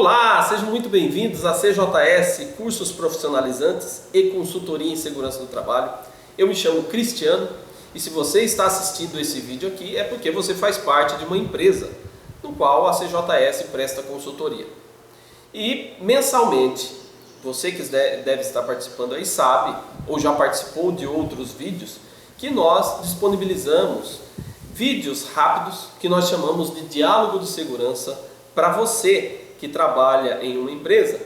Olá, sejam muito bem-vindos a CJS, Cursos Profissionalizantes e Consultoria em Segurança do Trabalho. Eu me chamo Cristiano e se você está assistindo esse vídeo aqui é porque você faz parte de uma empresa no qual a CJS presta consultoria. E mensalmente, você que deve estar participando aí sabe, ou já participou de outros vídeos, que nós disponibilizamos vídeos rápidos que nós chamamos de diálogo de segurança para você que trabalha em uma empresa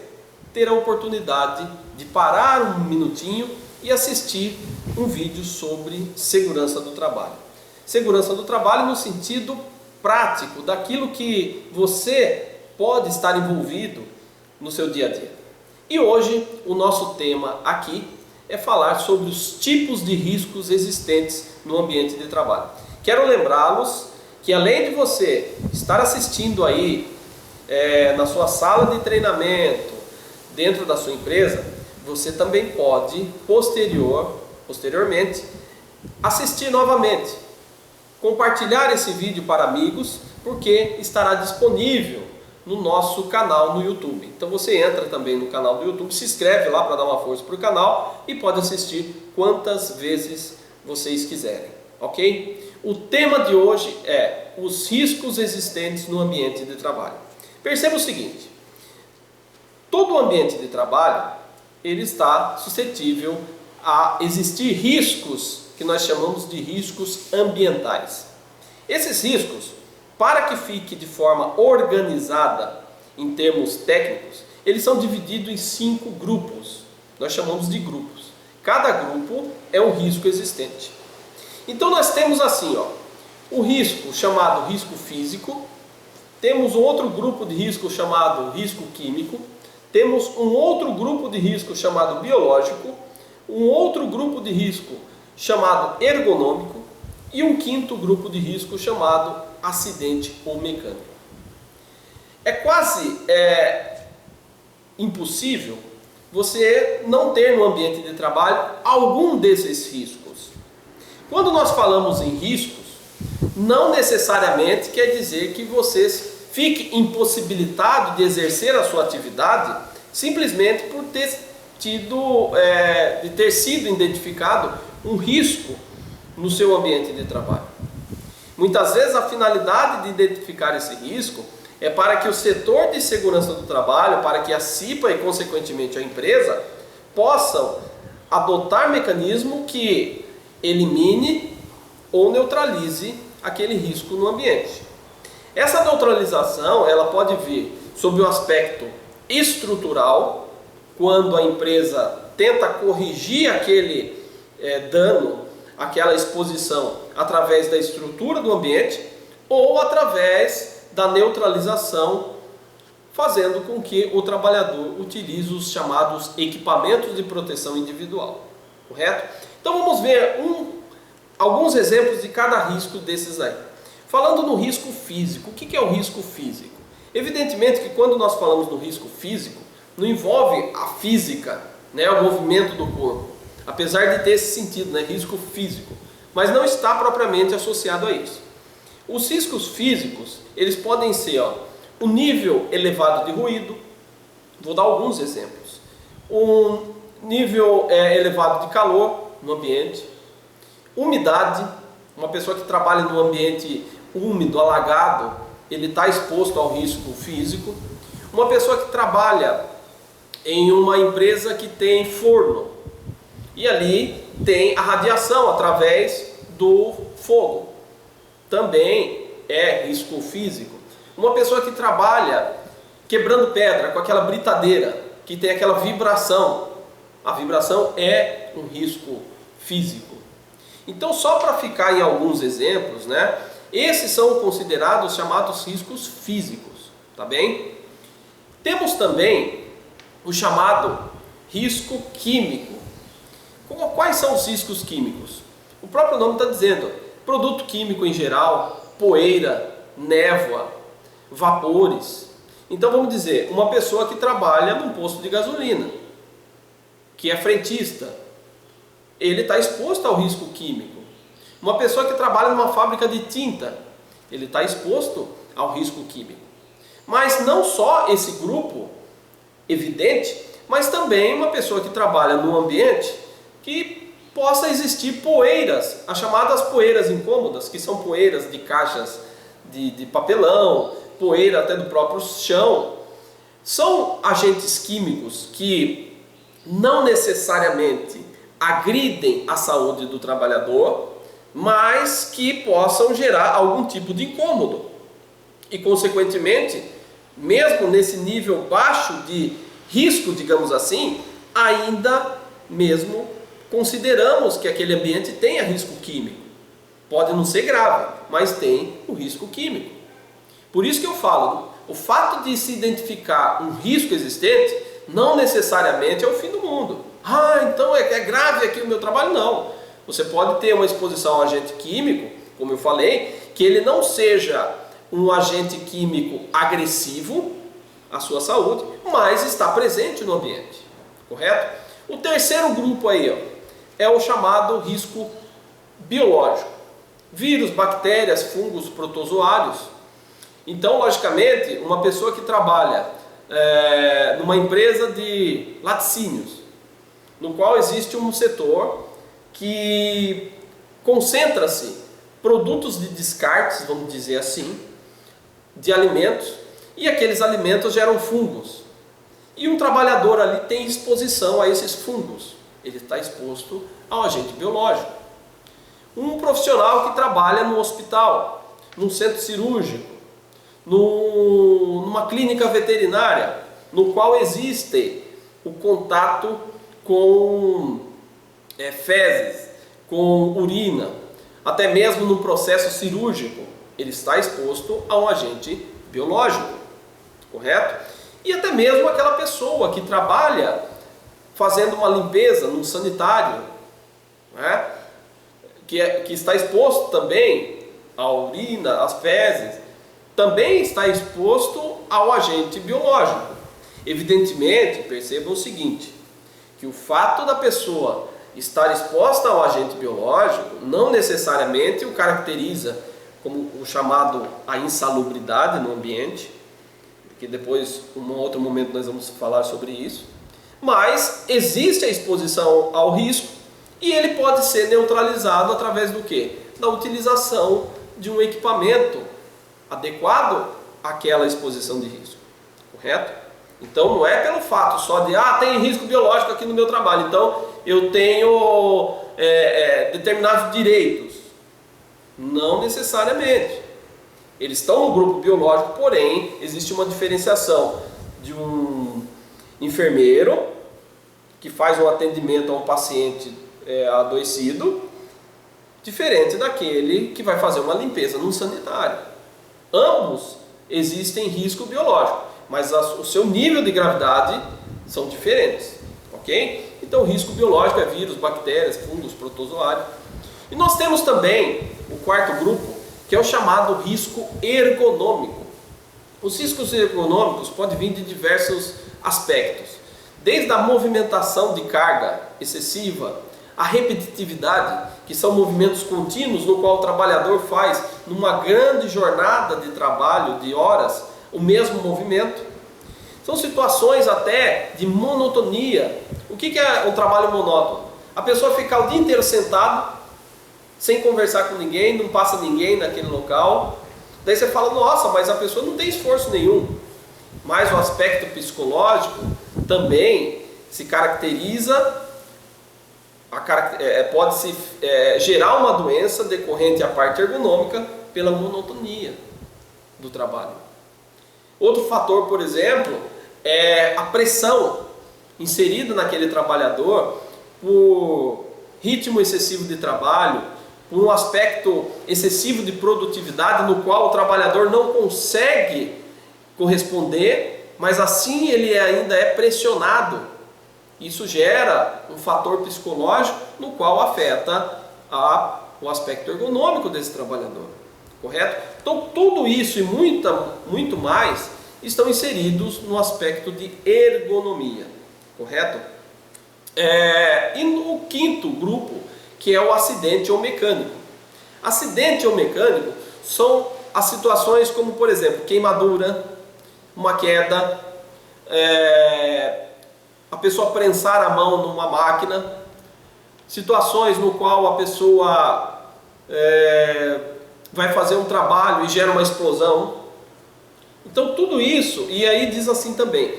ter a oportunidade de parar um minutinho e assistir um vídeo sobre segurança do trabalho. Segurança do trabalho no sentido prático, daquilo que você pode estar envolvido no seu dia a dia. E hoje o nosso tema aqui é falar sobre os tipos de riscos existentes no ambiente de trabalho. Quero lembrá-los que além de você estar assistindo aí na sua sala de treinamento, dentro da sua empresa, você também pode posteriormente assistir novamente, compartilhar esse vídeo para amigos, porque estará disponível no nosso canal no YouTube. Então você entra também no canal do YouTube, se inscreve lá para dar uma força para o canal e pode assistir quantas vezes vocês quiserem, ok? O tema de hoje é os riscos existentes no ambiente de trabalho. Perceba o seguinte, todo o ambiente de trabalho ele está suscetível a existir riscos que nós chamamos de riscos ambientais. Esses riscos, para que fique de forma organizada em termos técnicos, eles são divididos em 5 grupos. Nós chamamos de grupos. Cada grupo é um risco existente. Então nós temos assim, o risco chamado risco físico, temos um outro grupo de risco chamado risco químico, temos um outro grupo de risco chamado biológico, um outro grupo de risco chamado ergonômico e um quinto grupo de risco chamado acidente ou mecânico. É quase impossível você não ter no ambiente de trabalho algum desses riscos. Quando nós falamos em riscos, não necessariamente quer dizer que você fique impossibilitado de exercer a sua atividade simplesmente por ter sido identificado um risco no seu ambiente de trabalho. Muitas vezes a finalidade de identificar esse risco é para que o setor de segurança do trabalho, para que a CIPA e consequentemente a empresa possam adotar mecanismo que elimine ou neutralize aquele risco no ambiente. Essa neutralização ela pode vir sob o aspecto estrutural, quando a empresa tenta corrigir aquele dano, aquela exposição através da estrutura do ambiente ou através da neutralização, fazendo com que o trabalhador utilize os chamados equipamentos de proteção individual. Correto? Então vamos ver alguns exemplos de cada risco desses aí. Falando no risco físico, o que é o risco físico? Evidentemente que quando nós falamos do risco físico, não envolve a física, o movimento do corpo, apesar de ter esse sentido, risco físico, mas não está propriamente associado a isso. Os riscos físicos, eles podem ser o nível elevado de ruído, vou dar alguns exemplos, um nível elevado de calor no ambiente, umidade, uma pessoa que trabalha num ambiente úmido, alagado, ele está exposto ao risco físico. Uma pessoa que trabalha em uma empresa que tem forno, e ali tem a radiação através do fogo, também é risco físico. Uma pessoa que trabalha quebrando pedra com aquela britadeira, que tem aquela vibração, a vibração é um risco físico. Então, só para ficar em alguns exemplos, esses são considerados chamados riscos físicos, tá bem? Temos também o chamado risco químico. Quais são os riscos químicos? O próprio nome está dizendo, produto químico em geral, poeira, névoa, vapores. Então vamos dizer, uma pessoa que trabalha num posto de gasolina, que é frentista, ele está exposto ao risco químico. Uma pessoa que trabalha numa fábrica de tinta, ele está exposto ao risco químico. Mas não só esse grupo evidente, mas também uma pessoa que trabalha num ambiente que possa existir poeiras, as chamadas poeiras incômodas, que são poeiras de caixas de papelão, poeira até do próprio chão. São agentes químicos que não necessariamente agridem a saúde do trabalhador, mas que possam gerar algum tipo de incômodo. E, consequentemente, mesmo nesse nível baixo de risco, digamos assim, ainda mesmo consideramos que aquele ambiente tenha risco químico. Pode não ser grave, mas tem o risco químico. Por isso que eu falo, o fato de se identificar um risco existente não necessariamente é o fim do mundo. Então é grave aqui o meu trabalho? Não. Você pode ter uma exposição a um agente químico, como eu falei, que ele não seja um agente químico agressivo à sua saúde, mas está presente no ambiente, correto? O terceiro grupo aí, é o chamado risco biológico. Vírus, bactérias, fungos, protozoários. Então, logicamente, uma pessoa que trabalha numa empresa de laticínios, no qual existe um setor que concentra-se produtos de descartes, vamos dizer assim, de alimentos, e aqueles alimentos geram fungos. E um trabalhador ali tem exposição a esses fungos. Ele está exposto ao agente biológico. Um profissional que trabalha no hospital, num centro cirúrgico, numa clínica veterinária, no qual existe o contato com fezes, com urina, até mesmo no processo cirúrgico, ele está exposto a um agente biológico, correto? E até mesmo aquela pessoa que trabalha fazendo uma limpeza num sanitário, né? que está exposto também à urina, às fezes, também está exposto ao agente biológico. Evidentemente, percebam o seguinte, que o fato da pessoa estar exposta ao agente biológico não necessariamente o caracteriza como o chamado a insalubridade no ambiente, que depois, em um outro momento, nós vamos falar sobre isso. Mas existe a exposição ao risco e ele pode ser neutralizado através do quê? Da utilização de um equipamento adequado àquela exposição de risco, correto? Então não é pelo fato só de, tem risco biológico aqui no meu trabalho, então eu tenho determinados direitos. Não necessariamente. Eles estão no grupo biológico, porém, existe uma diferenciação de um enfermeiro que faz um atendimento a um paciente adoecido, diferente daquele que vai fazer uma limpeza num sanitário. Ambos existem risco biológico, mas o seu nível de gravidade são diferentes, ok? Então, o risco biológico é vírus, bactérias, fungos, protozoários. E nós temos também o quarto grupo, que é o chamado risco ergonômico. Os riscos ergonômicos podem vir de diversos aspectos, desde a movimentação de carga excessiva, a repetitividade, que são movimentos contínuos no qual o trabalhador faz numa grande jornada de trabalho, de horas, o mesmo movimento. São situações até de monotonia. O que é um trabalho monótono? A pessoa ficar o dia inteiro sentada, sem conversar com ninguém, não passa ninguém naquele local. Daí você fala, nossa, mas a pessoa não tem esforço nenhum. Mas o aspecto psicológico também se caracteriza, pode-se gerar uma doença decorrente à parte ergonômica pela monotonia do trabalho. Outro fator, por exemplo, é a pressão inserida naquele trabalhador por ritmo excessivo de trabalho, por um aspecto excessivo de produtividade no qual o trabalhador não consegue corresponder, mas assim ele ainda é pressionado. Isso gera um fator psicológico no qual afeta o aspecto ergonômico desse trabalhador, correto? Então tudo isso e muito mais estão inseridos no aspecto de ergonomia, correto? E no quinto grupo, que é o acidente ou mecânico. Acidente ou mecânico são as situações como, por exemplo, queimadura, uma queda, a pessoa prensar a mão numa máquina, situações no qual a pessoa vai fazer um trabalho e gera uma explosão. Então tudo isso, e aí diz assim também,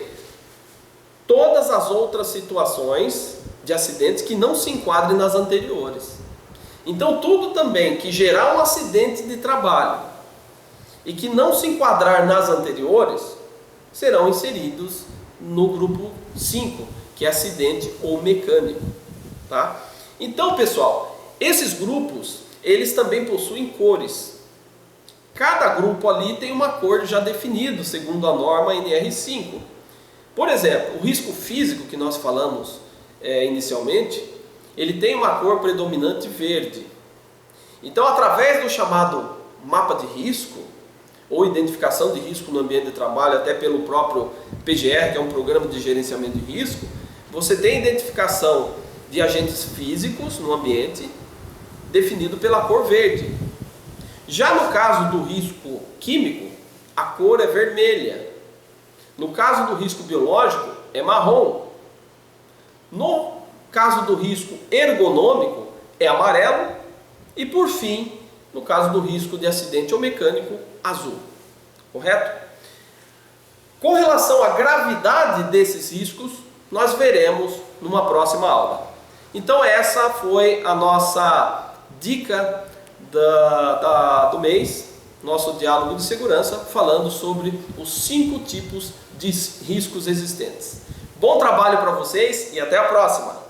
todas as outras situações de acidentes que não se enquadrem nas anteriores. Então tudo também que gerar um acidente de trabalho e que não se enquadrar nas anteriores, serão inseridos no grupo 5, que é acidente ou mecânico, tá? Então, pessoal, esses grupos, eles também possuem cores. Cada grupo ali tem uma cor já definida, segundo a norma NR5. Por exemplo, o risco físico que nós falamos inicialmente, ele tem uma cor predominante verde. Então, através do chamado mapa de risco, ou identificação de risco no ambiente de trabalho, até pelo próprio PGR, que é um programa de gerenciamento de risco, você tem identificação de agentes físicos no ambiente, definido pela cor verde. Já no caso do risco químico, a cor é vermelha. No caso do risco biológico, é marrom. No caso do risco ergonômico, é amarelo. E por fim, no caso do risco de acidente ou mecânico, azul. Correto? Com relação à gravidade desses riscos, nós veremos numa próxima aula. Então essa foi a nossa dica do mês, nosso diálogo de segurança, falando sobre os 5 tipos de riscos existentes. Bom trabalho para vocês e até a próxima!